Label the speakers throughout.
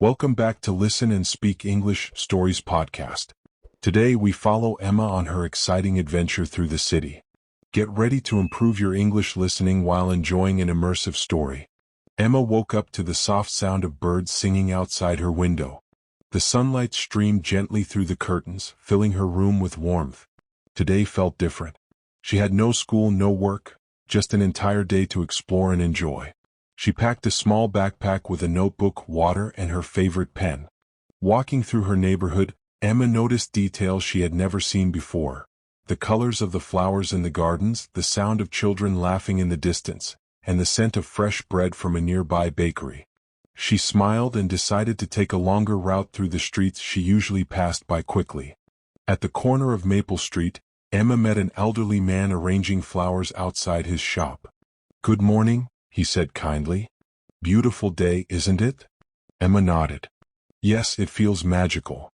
Speaker 1: Welcome back to Listen and Speak English Stories podcast. Today we follow Emma on her exciting adventure through the city. Get ready to improve your English listening while enjoying an immersive story. Emma woke up to the soft sound of birds singing outside her window. The sunlight streamed gently through the curtains, filling her room with warmth. Today felt different. She had no school, no work, just an entire day to explore and enjoy. She packed a small backpack with a notebook, water, and her favorite pen. Walking through her neighborhood, Emma noticed details she had never seen before. The colors of the flowers in the gardens, the sound of children laughing in the distance, and the scent of fresh bread from a nearby bakery. She smiled and decided to take a longer route through the streets she usually passed by quickly. At the corner of Maple Street, Emma met an elderly man arranging flowers outside his shop. "Good morning," he said kindly. "Beautiful day, isn't it?" Emma nodded. "Yes, it feels magical."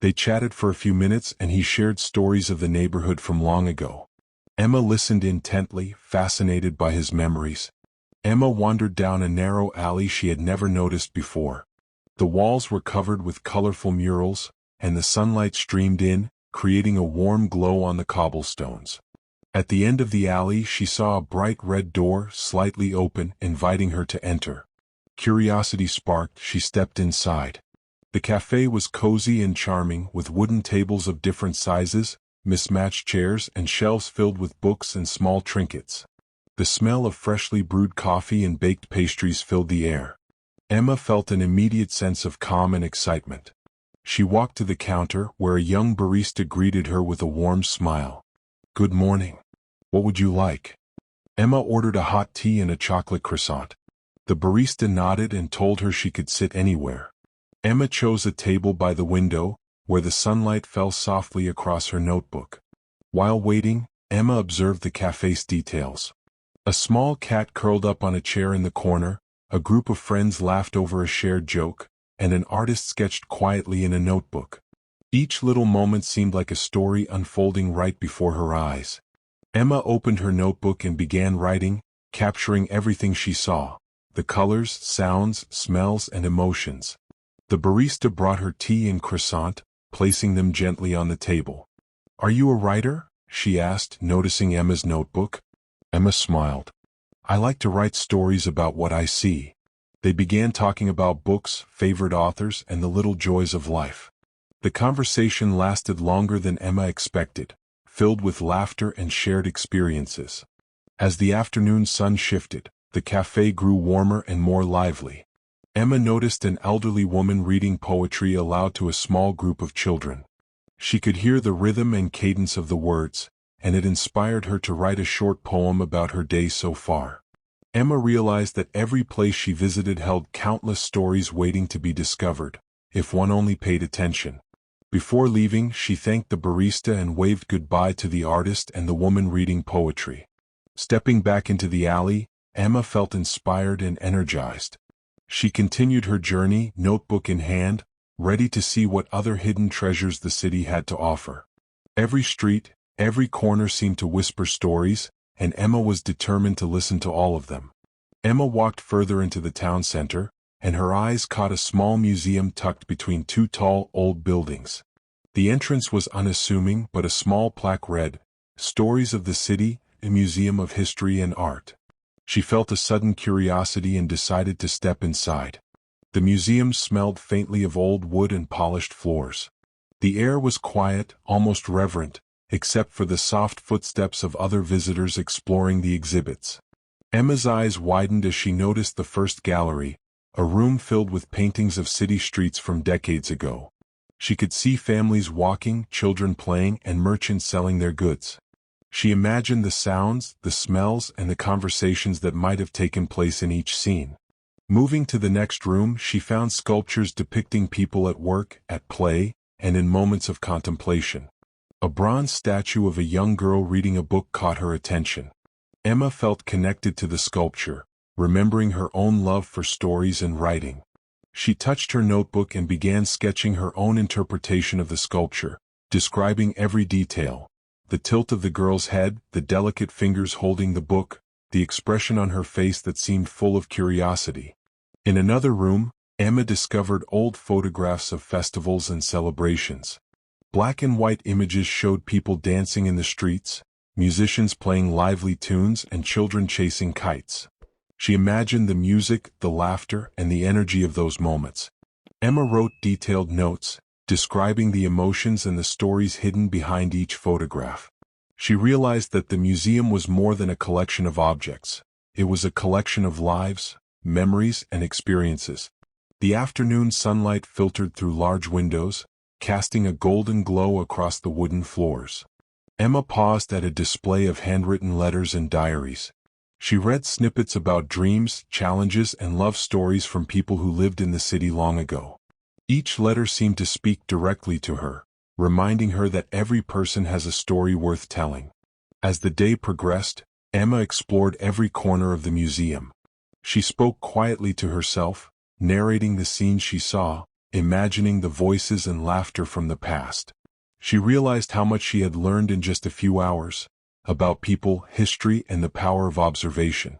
Speaker 1: They chatted for a few minutes and he shared stories of the neighborhood from long ago. Emma listened intently, fascinated by his memories. Emma wandered down a narrow alley she had never noticed before. The walls were covered with colorful murals, and the sunlight streamed in, creating a warm glow on the cobblestones. At the end of the alley she saw a bright red door slightly open, inviting her to enter. Curiosity sparked, she stepped inside. The cafe was cozy and charming, with wooden tables of different sizes, mismatched chairs, and shelves filled with books and small trinkets. The smell of freshly brewed coffee and baked pastries filled the air. Emma felt an immediate sense of calm and excitement. She walked to the counter, where a young barista greeted her with a warm smile. "Good morning. What would you like?" Emma ordered a hot tea and a chocolate croissant. The barista nodded and told her she could sit anywhere. Emma chose a table by the window, where the sunlight fell softly across her notebook. While waiting, Emma observed the cafe's details. A small cat curled up on a chair in the corner, a group of friends laughed over a shared joke, and an artist sketched quietly in a notebook. Each little moment seemed like a story unfolding right before her eyes. Emma opened her notebook and began writing, capturing everything she saw: the colors, sounds, smells, and emotions. The barista brought her tea and croissant, placing them gently on the table. "Are you a writer?" she asked, noticing Emma's notebook. Emma smiled. "I like to write stories about what I see." They began talking about books, favorite authors, and the little joys of life. The conversation lasted longer than Emma expected, filled with laughter and shared experiences. As the afternoon sun shifted, the cafe grew warmer and more lively. Emma noticed an elderly woman reading poetry aloud to a small group of children. She could hear the rhythm and cadence of the words, and it inspired her to write a short poem about her day so far. Emma realized that every place she visited held countless stories waiting to be discovered, if one only paid attention. Before leaving, she thanked the barista and waved goodbye to the artist and the woman reading poetry. Stepping back into the alley, Emma felt inspired and energized. She continued her journey, notebook in hand, ready to see what other hidden treasures the city had to offer. Every street, every corner seemed to whisper stories, and Emma was determined to listen to all of them. Emma walked further into the town center, and her eyes caught a small museum tucked between two tall, old buildings. The entrance was unassuming, but a small plaque read, "Stories of the City, a Museum of History and Art." She felt a sudden curiosity and decided to step inside. The museum smelled faintly of old wood and polished floors. The air was quiet, almost reverent, except for the soft footsteps of other visitors exploring the exhibits. Emma's eyes widened as she noticed the first gallery, a room filled with paintings of city streets from decades ago. She could see families walking, children playing, and merchants selling their goods. She imagined the sounds, the smells, and the conversations that might have taken place in each scene. Moving to the next room, she found sculptures depicting people at work, at play, and in moments of contemplation. A bronze statue of a young girl reading a book caught her attention. Emma felt connected to the sculpture, remembering her own love for stories and writing. She touched her notebook and began sketching her own interpretation of the sculpture, describing every detail: the tilt of the girl's head, the delicate fingers holding the book, the expression on her face that seemed full of curiosity. In another room, Emma discovered old photographs of festivals and celebrations. Black and white images showed people dancing in the streets, musicians playing lively tunes, and children chasing kites. She imagined the music, the laughter, and the energy of those moments. Emma wrote detailed notes, describing the emotions and the stories hidden behind each photograph. She realized that the museum was more than a collection of objects. It was a collection of lives, memories, and experiences. The afternoon sunlight filtered through large windows, casting a golden glow across the wooden floors. Emma paused at a display of handwritten letters and diaries. She read snippets about dreams, challenges, and love stories from people who lived in the city long ago. Each letter seemed to speak directly to her, reminding her that every person has a story worth telling. As the day progressed, Emma explored every corner of the museum. She spoke quietly to herself, narrating the scenes she saw, imagining the voices and laughter from the past. She realized how much she had learned in just a few hours, about people, history, and the power of observation.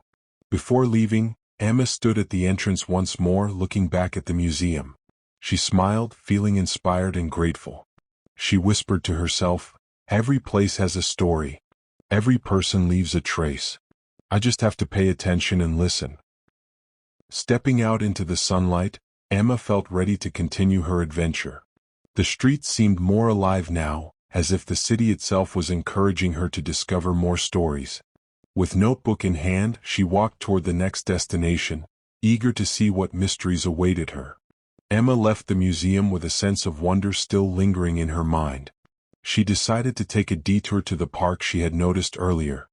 Speaker 1: Before leaving, Emma stood at the entrance once more, looking back at the museum. She smiled, feeling inspired and grateful. She whispered to herself, "Every place has a story. Every person leaves a trace. I just have to pay attention and listen." Stepping out into the sunlight, Emma felt ready to continue her adventure. The streets seemed more alive now, as if the city itself was encouraging her to discover more stories. With notebook in hand, she walked toward the next destination, eager to see what mysteries awaited her. Emma left the museum with a sense of wonder still lingering in her mind. She decided to take a detour to the park she had noticed earlier.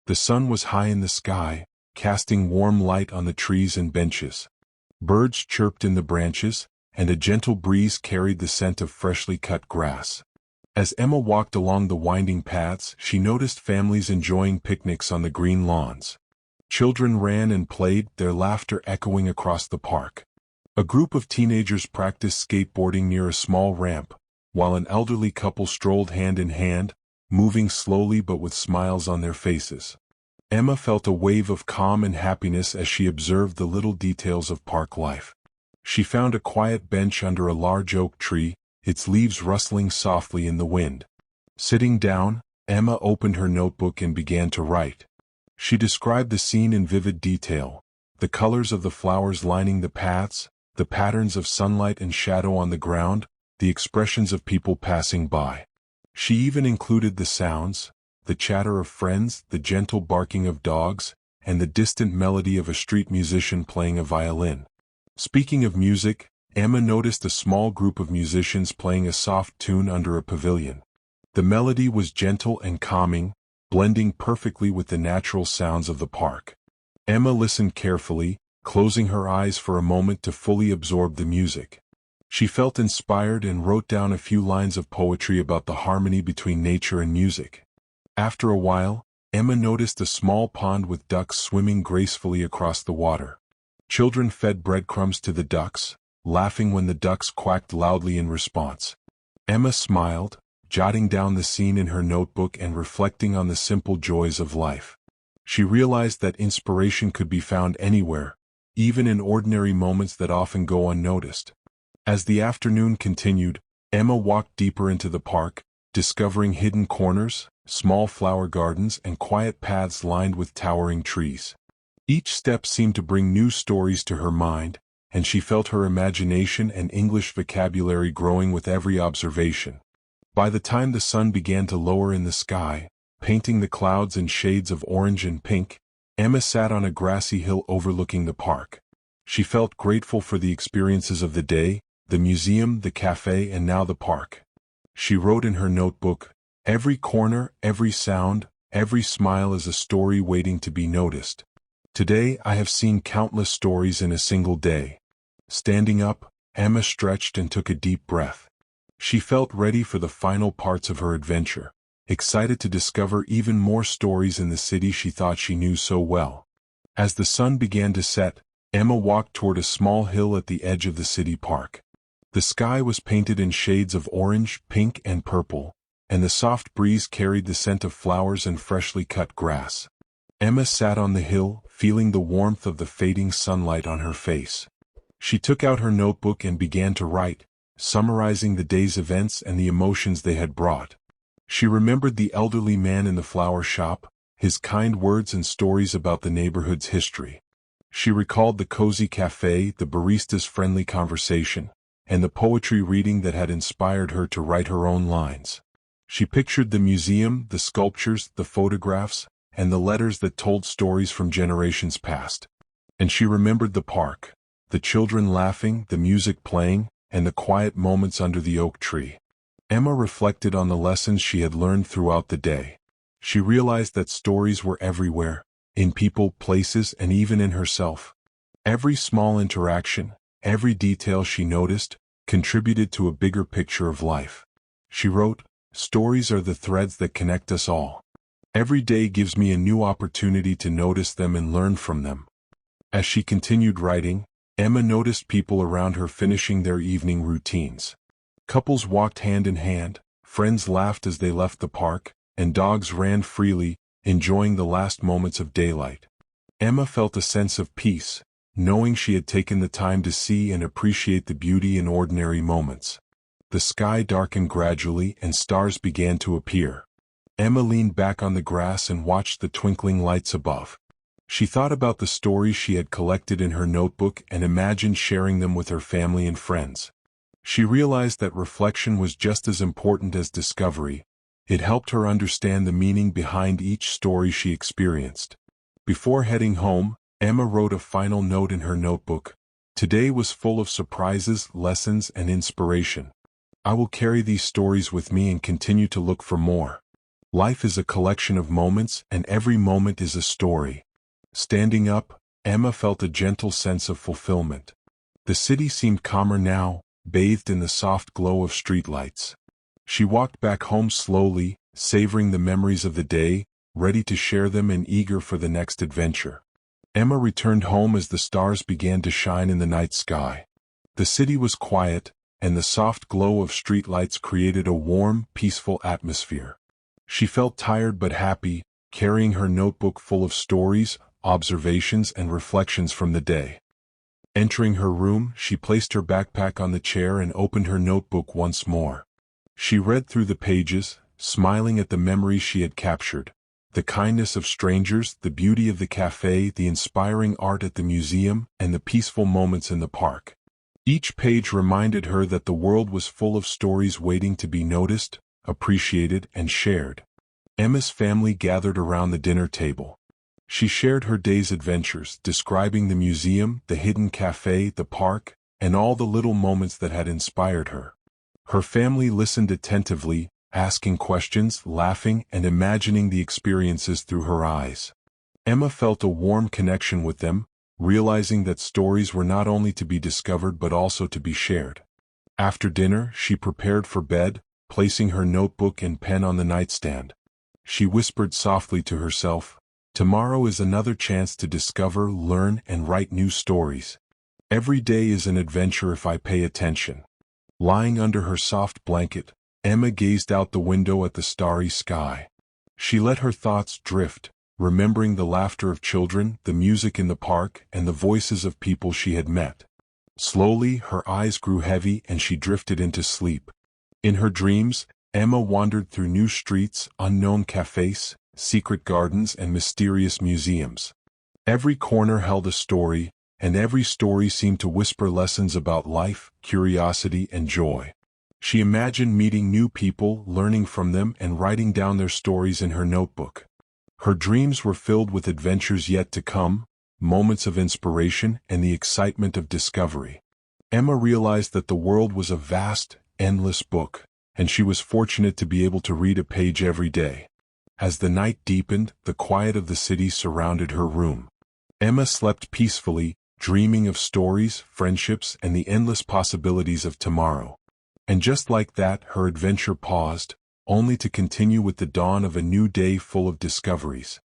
Speaker 1: The sun was high in the sky, casting warm light on the trees and benches. Birds chirped in the branches, and a gentle breeze carried the scent of freshly cut grass. As Emma walked along the winding paths, she noticed families enjoying picnics on the green lawns. Children ran and played, their laughter echoing across the park. A group of teenagers practiced skateboarding near a small ramp, while an elderly couple strolled hand in hand, moving slowly but with smiles on their faces. Emma felt a wave of calm and happiness as she observed the little details of park life. She found a quiet bench under a large oak tree, its leaves rustling softly in the wind. Sitting down, Emma opened her notebook and began to write. She described the scene in vivid detail, the colors of the flowers lining the paths, the patterns of sunlight and shadow on the ground, the expressions of people passing by. She even included the sounds, the chatter of friends, the gentle barking of dogs, and the distant melody of a street musician playing a violin. Speaking of music, Emma noticed a small group of musicians playing a soft tune under a pavilion. The melody was gentle and calming, blending perfectly with the natural sounds of the park. Emma listened carefully, closing her eyes for a moment to fully absorb the music. She felt inspired and wrote down a few lines of poetry about the harmony between nature and music. After a while, Emma noticed a small pond with ducks swimming gracefully across the water. Children fed breadcrumbs to the ducks, laughing when the ducks quacked loudly in response. Emma smiled, jotting down the scene in her notebook and reflecting on the simple joys of life. She realized that inspiration could be found anywhere, even in ordinary moments that often go unnoticed. As the afternoon continued, Emma walked deeper into the park, discovering hidden corners, small flower gardens, and quiet paths lined with towering trees. Each step seemed to bring new stories to her mind, and she felt her imagination and English vocabulary growing with every observation. By the time the sun began to lower in the sky, painting the clouds in shades of orange and pink, Emma sat on a grassy hill overlooking the park. She felt grateful for the experiences of the day, the museum, the cafe, and now the park. She wrote in her notebook, "Every corner, every sound, every smile is a story waiting to be noticed. Today I have seen countless stories in a single day." Standing up, Emma stretched and took a deep breath. She felt ready for the final parts of her adventure, excited to discover even more stories in the city she thought she knew so well. As the sun began to set, Emma walked toward a small hill at the edge of the city park. The sky was painted in shades of orange, pink, and purple, and the soft breeze carried the scent of flowers and freshly cut grass. Emma sat on the hill, feeling the warmth of the fading sunlight on her face. She took out her notebook and began to write, summarizing the day's events and the emotions they had brought. She remembered the elderly man in the flower shop, his kind words and stories about the neighborhood's history. She recalled the cozy cafe, the barista's friendly conversation, and the poetry reading that had inspired her to write her own lines. She pictured the museum, the sculptures, the photographs, and the letters that told stories from generations past. And she remembered the park, the children laughing, the music playing, and the quiet moments under the oak tree. Emma reflected on the lessons she had learned throughout the day. She realized that stories were everywhere, in people, places, and even in herself. Every small interaction, every detail she noticed, contributed to a bigger picture of life. She wrote, "Stories are the threads that connect us all. Every day gives me a new opportunity to notice them and learn from them." As she continued writing, Emma noticed people around her finishing their evening routines. Couples walked hand in hand, friends laughed as they left the park, and dogs ran freely, enjoying the last moments of daylight. Emma felt a sense of peace, knowing she had taken the time to see and appreciate the beauty in ordinary moments. The sky darkened gradually and stars began to appear. Emma leaned back on the grass and watched the twinkling lights above. She thought about the stories she had collected in her notebook and imagined sharing them with her family and friends. She realized that reflection was just as important as discovery. It helped her understand the meaning behind each story she experienced. Before heading home, Emma wrote a final note in her notebook. "Today was full of surprises, lessons, and inspiration. I will carry these stories with me and continue to look for more. Life is a collection of moments, and every moment is a story." Standing up, Emma felt a gentle sense of fulfillment. The city seemed calmer now, bathed in the soft glow of streetlights. She walked back home slowly, savoring the memories of the day, ready to share them and eager for the next adventure. Emma returned home as the stars began to shine in the night sky. The city was quiet, and the soft glow of streetlights created a warm, peaceful atmosphere. She felt tired but happy, carrying her notebook full of stories, observations, and reflections from the day. Entering her room, she placed her backpack on the chair and opened her notebook once more. She read through the pages, smiling at the memories she had captured. The kindness of strangers, the beauty of the cafe, the inspiring art at the museum, and the peaceful moments in the park. Each page reminded her that the world was full of stories waiting to be noticed, appreciated, and shared. Emma's family gathered around the dinner table. She shared her day's adventures, describing the museum, the hidden cafe, the park, and all the little moments that had inspired her. Her family listened attentively, asking questions, laughing, and imagining the experiences through her eyes. Emma felt a warm connection with them, realizing that stories were not only to be discovered but also to be shared. After dinner, she prepared for bed, placing her notebook and pen on the nightstand. She whispered softly to herself, "Tomorrow is another chance to discover, learn, and write new stories. Every day is an adventure if I pay attention." Lying under her soft blanket, Emma gazed out the window at the starry sky. She let her thoughts drift, remembering the laughter of children, the music in the park, and the voices of people she had met. Slowly, her eyes grew heavy and she drifted into sleep. In her dreams, Emma wandered through new streets, unknown cafes, secret gardens, and mysterious museums. Every corner held a story, and every story seemed to whisper lessons about life, curiosity, and joy. She imagined meeting new people, learning from them, and writing down their stories in her notebook. Her dreams were filled with adventures yet to come, moments of inspiration, and the excitement of discovery. Emma realized that the world was a vast, endless book, and she was fortunate to be able to read a page every day. As the night deepened, the quiet of the city surrounded her room. Emma slept peacefully, dreaming of stories, friendships, and the endless possibilities of tomorrow. And just like that, her adventure paused, only to continue with the dawn of a new day full of discoveries.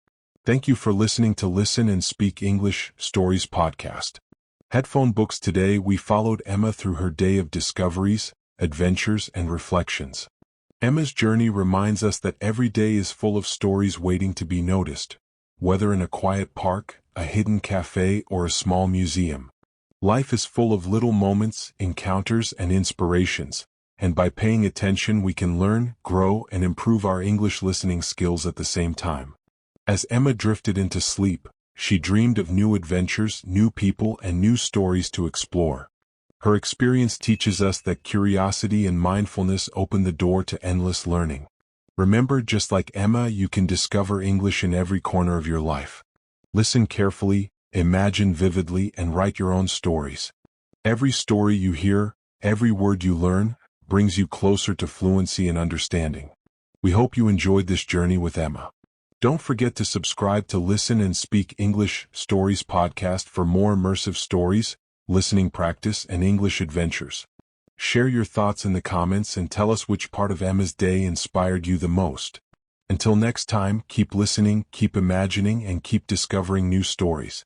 Speaker 1: Thank you for listening to Listen and Speak English Stories podcast. Headphone Books. Today we followed Emma through her day of discoveries, adventures, and reflections. Emma's journey reminds us that every day is full of stories waiting to be noticed, whether in a quiet park, a hidden cafe, or a small museum. Life is full of little moments, encounters, and inspirations, and by paying attention we can learn, grow, and improve our English listening skills at the same time. As Emma drifted into sleep, she dreamed of new adventures, new people, and new stories to explore. Her experience teaches us that curiosity and mindfulness open the door to endless learning. Remember, just like Emma, you can discover English in every corner of your life. Listen carefully, imagine vividly, and write your own stories. Every story you hear, every word you learn, brings you closer to fluency and understanding. We hope you enjoyed this journey with Emma. Don't forget to subscribe to Listen and Speak English Stories podcast for more immersive stories, listening practice, and English adventures. Share your thoughts in the comments and tell us which part of Emma's day inspired you the most. Until next time, keep listening, keep imagining, and keep discovering new stories.